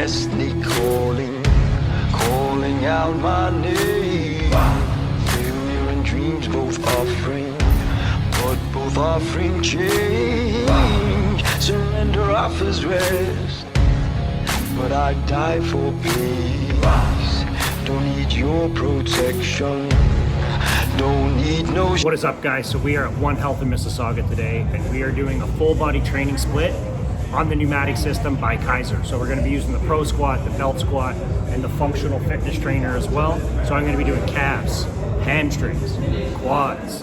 destiny calling out my name. Failure and dreams both offering, but both offering change. Surrender offers rest, but I die for peace. Don't need your protection. Don't need no. What is up, guys? So we are at One Health in Mississauga today, and we are doing a full body training split on the pneumatic system by Keiser. So we're going to be using the Pro Squat, the Belt Squat, and the functional fitness trainer as well. So I'm going to be doing calves, hamstrings, quads,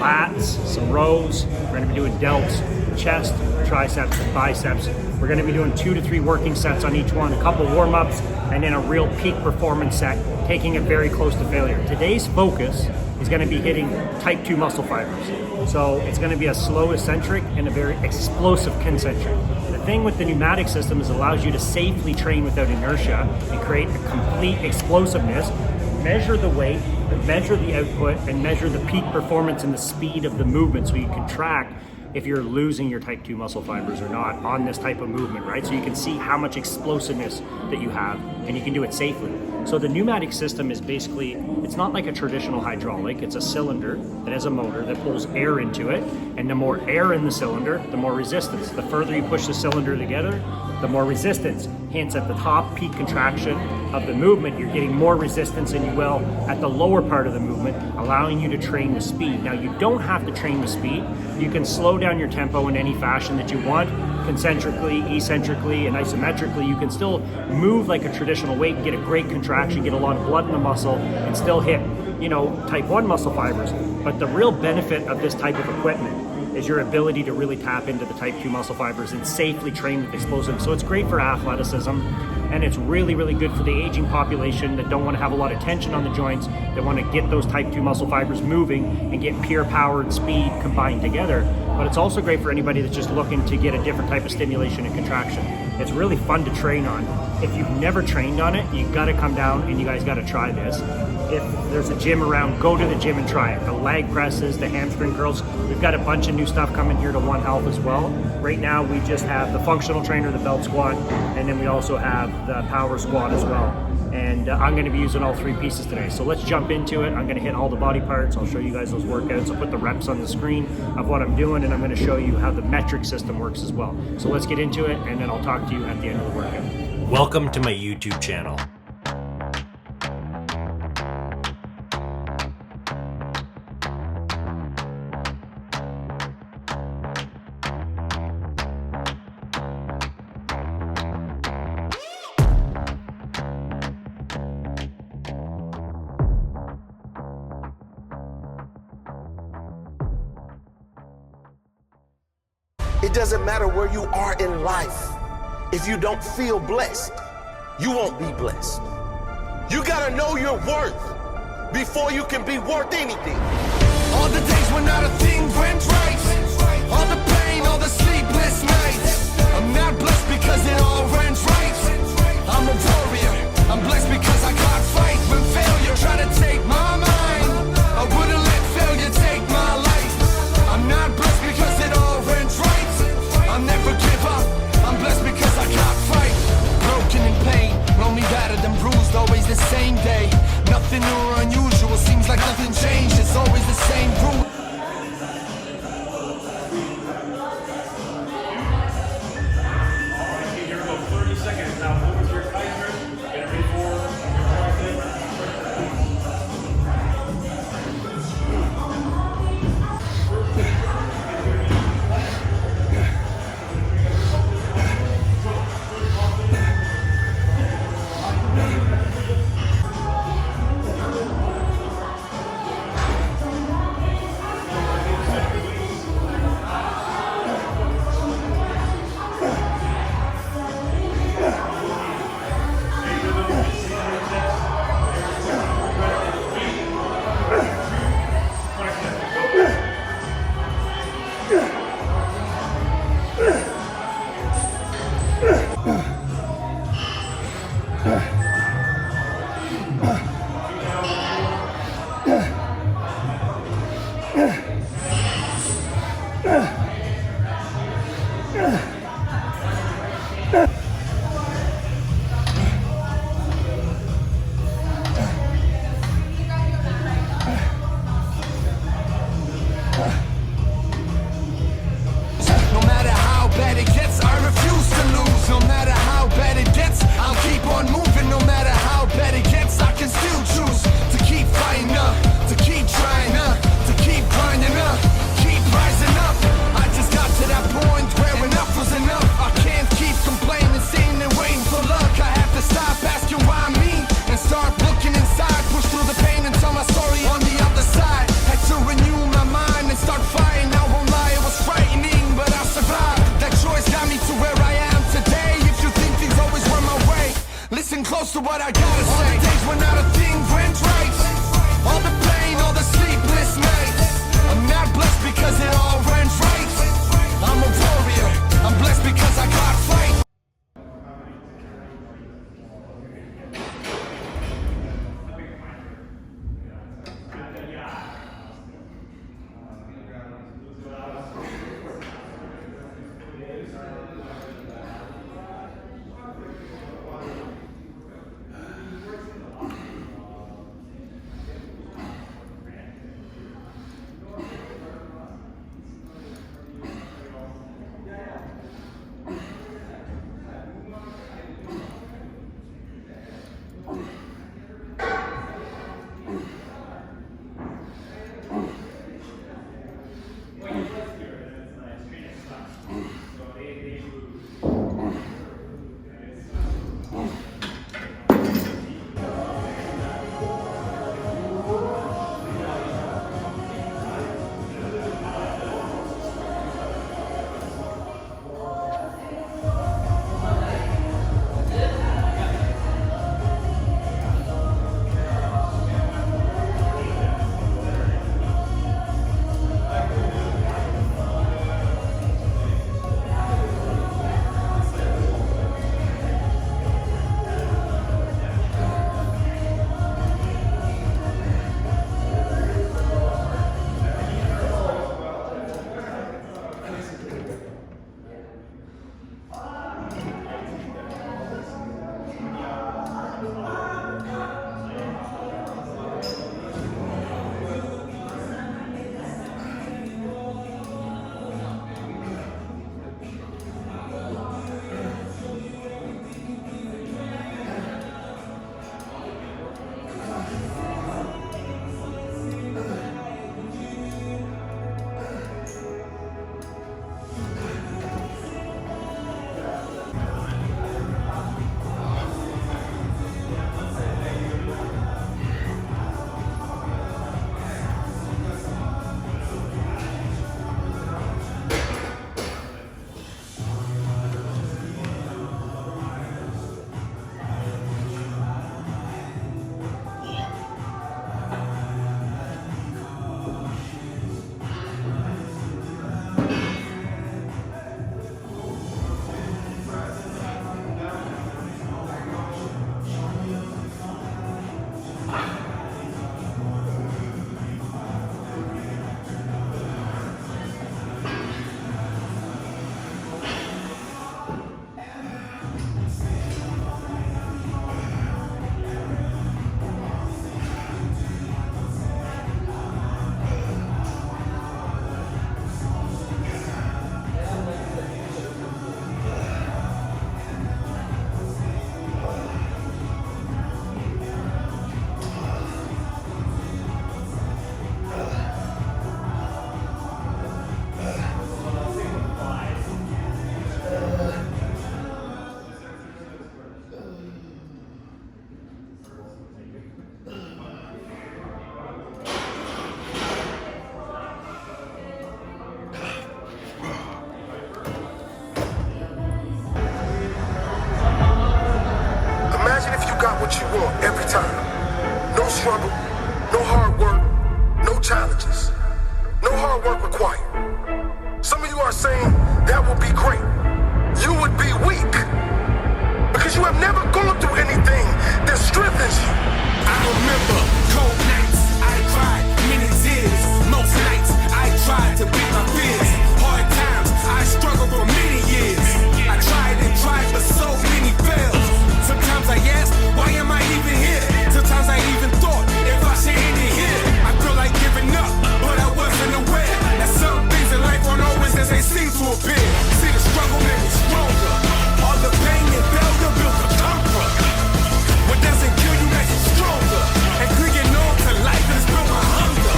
lats, some rows. We're going to be doing delts, chest, triceps, and biceps. We're going to be doing 2 to 3 working sets on each one, a couple warm-ups, and then a real peak performance set, taking it very close to failure. Today's focus is going to be hitting type 2 muscle fibers. So it's going to be a slow eccentric and a very explosive concentric. The thing with the pneumatic system is it allows you to safely train without inertia and create a complete explosiveness, measure the weight, measure the output, and measure the peak performance and the speed of the movement so you can track if you're losing your type 2 muscle fibers or not on this type of movement, right? So you can see how much explosiveness that you have, and you can do it safely. So the pneumatic system is basically, it's not like a traditional hydraulic. It's a cylinder that has a motor that pulls air into it, and the more air in the cylinder, the more resistance. The further you push the cylinder together, the more resistance. Hence, at the top peak contraction of the movement, you're getting more resistance than you will at the lower part of the movement, allowing you to train the speed. Now, you don't have to train the speed. You can slow down your tempo in any fashion that you want, concentrically, eccentrically, and isometrically. You can still move like a traditional weight and get a great contraction, get a lot of blood in the muscle, and still hit, type 1 muscle fibers. But the real benefit of this type of equipment is your ability to really tap into the type 2 muscle fibers and safely train with explosives. So it's great for athleticism, and it's really, really good for the aging population that don't want to have a lot of tension on the joints, that want to get those type 2 muscle fibers moving and get pure power and speed combined together. But it's also great for anybody that's just looking to get a different type of stimulation and contraction. It's really fun to train on. If you've never trained on it, you got to come down and you guys got to try this. If there's a gym around, go to the gym and try it. The leg presses, the hamstring curls. We've got a bunch of new stuff coming here to One Health as well. Right now we just have the functional trainer, the belt squat, and then we also have the power squat as well. And I'm going to be using all 3 pieces today. So let's jump into it. I'm going to hit all the body parts. I'll show you guys those workouts. I'll put the reps on the screen of what I'm doing, and I'm going to show you how the metric system works as well. So let's get into it, and then I'll talk to you at the end of the workout. Welcome to my YouTube channel. It doesn't matter where you are in life. If you don't feel blessed, you won't be blessed. You gotta know your worth before you can be worth anything. All the days when not a thing went right, all the pain, all the sleepless nights. I'm not blessed because it all went right. I'm a warrior, I'm blessed because I can't fight. When failure try to take my mind, I wouldn't let failure take my life. I'm not blessed because it all went right. I'll never give up, I'm blessed because I can't fight. Broken in pain, lonely, battered and bruised, always the same day. Nothing new or unusual, seems like nothing changed, it's always the same route. Here we go, 30 seconds. Now move with your Keiser, get ready for Listen close to what I gotta say. All the days when not a thing went right. All the pain, all the sleepless nights. I'm not blessed because it all went right. I'm a warrior. I'm blessed because I got fight. what you want every time. No struggle, no hard work, no challenges. No hard work required. Some of you are saying that will be great. You would be weak because you have never gone through anything that strengthens you. I remember cold nights, I cried many tears. Most nights, I tried to beat my fears. Hard times, I struggled for many years. I tried and tried, but so many failed. Sometimes I ask, why am I even here? Sometimes I even thought, if I should end it here. I feel like giving up, but I wasn't aware that some things in life aren't always as they seem to appear. See, the struggle made me stronger. All the pain and failure built a comfort. What doesn't kill you makes you stronger. And clinging on to life has built my hunger.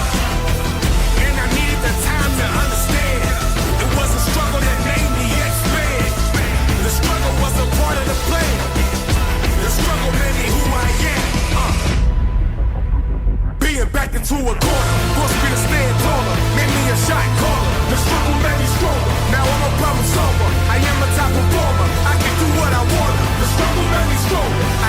And I needed the time to understand. It was a struggle that made me expand. The struggle was a part of the plan. The struggle made me who I am. Being backed into a corner forced me to stand taller. Made me a shot caller. The struggle made me stronger. Now I'm a problem solver. I am a top performer. I can do what I want. The struggle made me stronger. I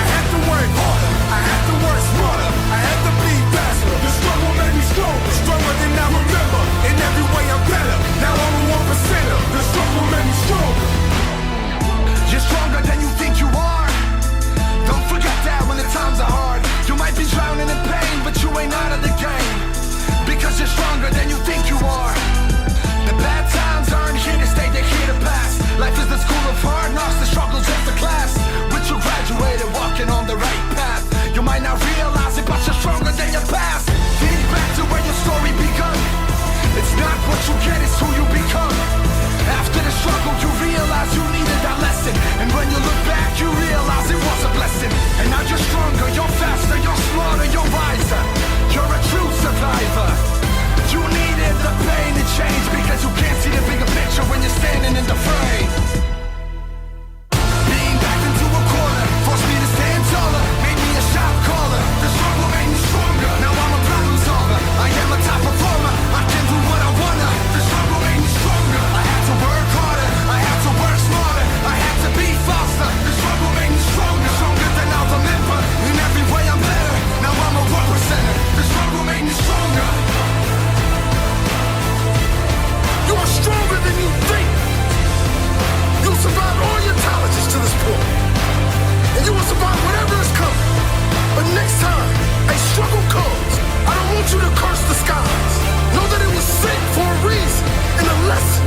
you to curse the skies. Know that it was sent for a reason and a lesson.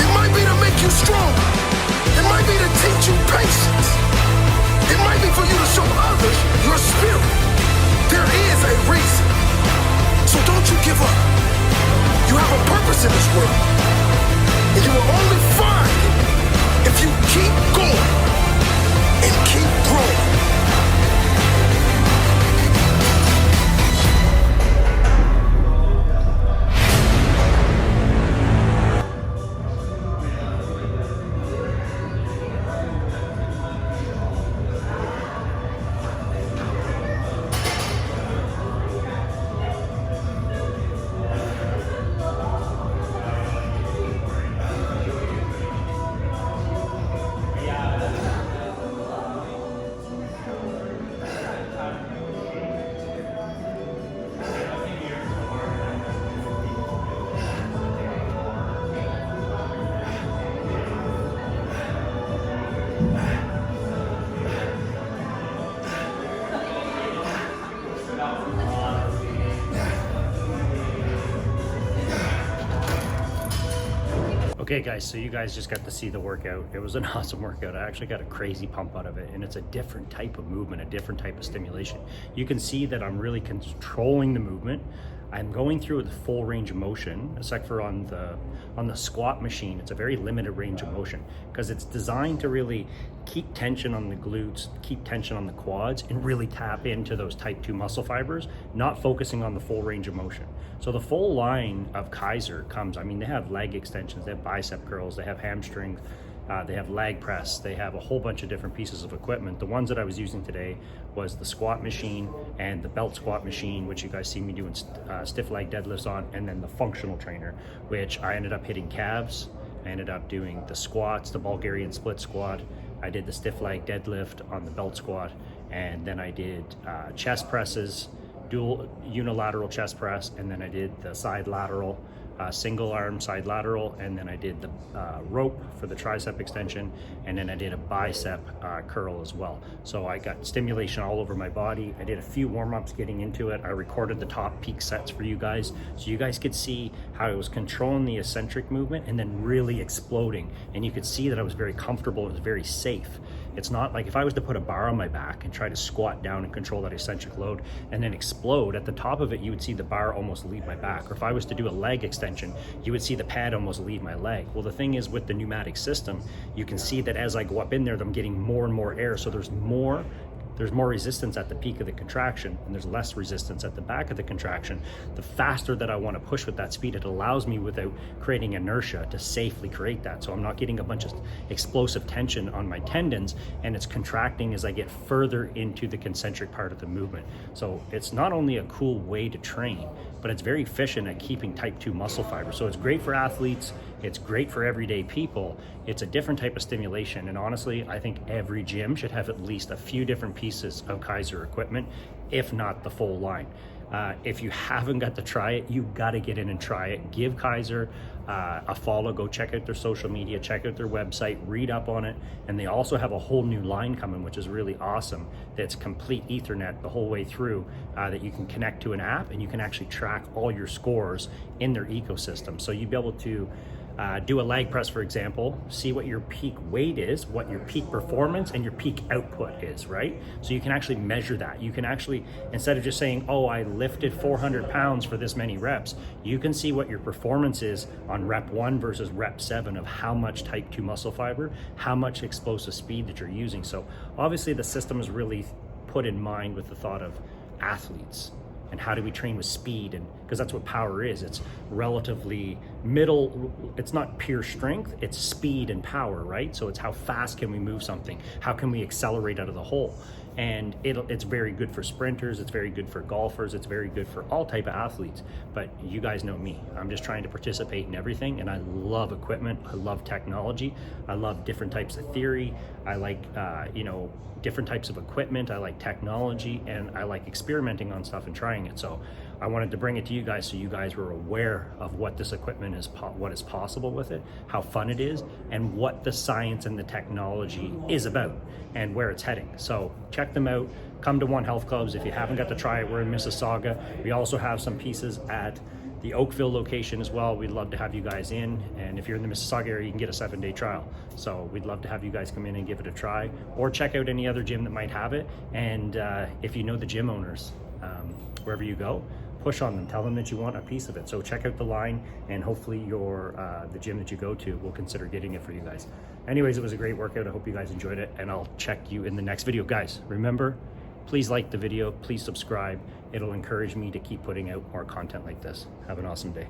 It might be to make you stronger. It might be to teach you patience. It might be for you to show others your spirit. There is a reason. So don't you give up. You have a purpose in this world. And you will only find it if you keep going and keep growing. Okay guys, so you guys just got to see the workout. It was an awesome workout. I actually got a crazy pump out of it, and it's a different type of movement, a different type of stimulation. You can see that I'm really controlling the movement. I'm going through the full range of motion, except for on the squat machine. It's a very limited range of motion because it's designed to really keep tension on the glutes, keep tension on the quads, and really tap into those type 2 muscle fibers, not focusing on the full range of motion. So the full line of Keiser comes, I mean, they have leg extensions, they have bicep curls, they have hamstring, they have leg press, they have a whole bunch of different pieces of equipment. The ones that I was using today was the squat machine and the belt squat machine, which you guys see me doing stiff leg deadlifts on, and then the functional trainer, which I ended up hitting calves. I ended up doing the squats, the Bulgarian split squat. I did the stiff leg deadlift on the belt squat, and then I did chest presses, dual unilateral chest press, and then I did the side lateral, single arm side lateral, and then I did the rope for the tricep extension, and then I did a bicep curl as well. So I got stimulation all over my body. I did a few warm-ups getting into it. I recorded the top peak sets for you guys, so you guys could see how I was controlling the eccentric movement and then really exploding. And you could see that I was very comfortable, it was very safe. It's not like if I was to put a bar on my back and try to squat down and control that eccentric load and then explode, at the top of it, you would see the bar almost leave my back. Or if I was to do a leg extension, you would see the pad almost leave my leg. Well, the thing is with the pneumatic system, you can see that as I go up in there, I'm getting more and more air. So there's more resistance at the peak of the contraction, and there's less resistance at the back of the contraction. The faster that I want to push with that speed, it allows me, without creating inertia, to safely create that. So I'm not getting a bunch of explosive tension on my tendons, and it's contracting as I get further into the concentric part of the movement. So it's not only a cool way to train, but it's very efficient at keeping type 2 muscle fiber. So it's great for athletes, it's great for everyday people. It's a different type of stimulation, and honestly, I think every gym should have at least a few different pieces of Keiser equipment, if not the full line. If you haven't got to try it, you got to get in and try it. Give Keiser a follow. Go check out their social media, check out their website, read up on it. And they also have a whole new line coming, which is really awesome. That's complete Ethernet the whole way through, that you can connect to an app, and you can actually track all your scores in their ecosystem. So you'd be able to do a leg press, for example, see what your peak weight is, what your peak performance and your peak output is, right? So you can actually measure that. You can actually, instead of just saying, oh, I lifted 400 pounds for this many reps, you can see what your performance is on rep 1 versus rep 7 of how much type 2 muscle fiber, how much explosive speed that you're using. So obviously the system is really put in mind with the thought of athletes. And how do we train with speed? And because that's what power is. It's relatively middle, it's not pure strength, it's speed and power, right? So it's how fast can we move something? How can we accelerate out of the hole? And it's very good for sprinters, it's very good for golfers, it's very good for all type of athletes. But you guys know me, I'm just trying to participate in everything, and I love equipment, I love technology, I love different types of theory, I like, different types of equipment, I like technology, and I like experimenting on stuff and trying it. So I wanted to bring it to you guys so you guys were aware of what this equipment is, what is possible with it, how fun it is, and what the science and the technology is about and where it's heading. So check them out. Come to One Health Clubs. If you haven't got to try it, we're in Mississauga. We also have some pieces at the Oakville location as well. We'd love to have you guys in. And if you're in the Mississauga area, you can get a 7-day trial. So we'd love to have you guys come in and give it a try, or check out any other gym that might have it. And if you know the gym owners, wherever you go, push on them, tell them that you want a piece of it. So check out the line, and hopefully the gym that you go to will consider getting it for you guys. Anyways, it was a great workout. I hope you guys enjoyed it, and I'll check you in the next video. Guys, remember, please like the video, please subscribe. It'll encourage me to keep putting out more content like this. Have an awesome day.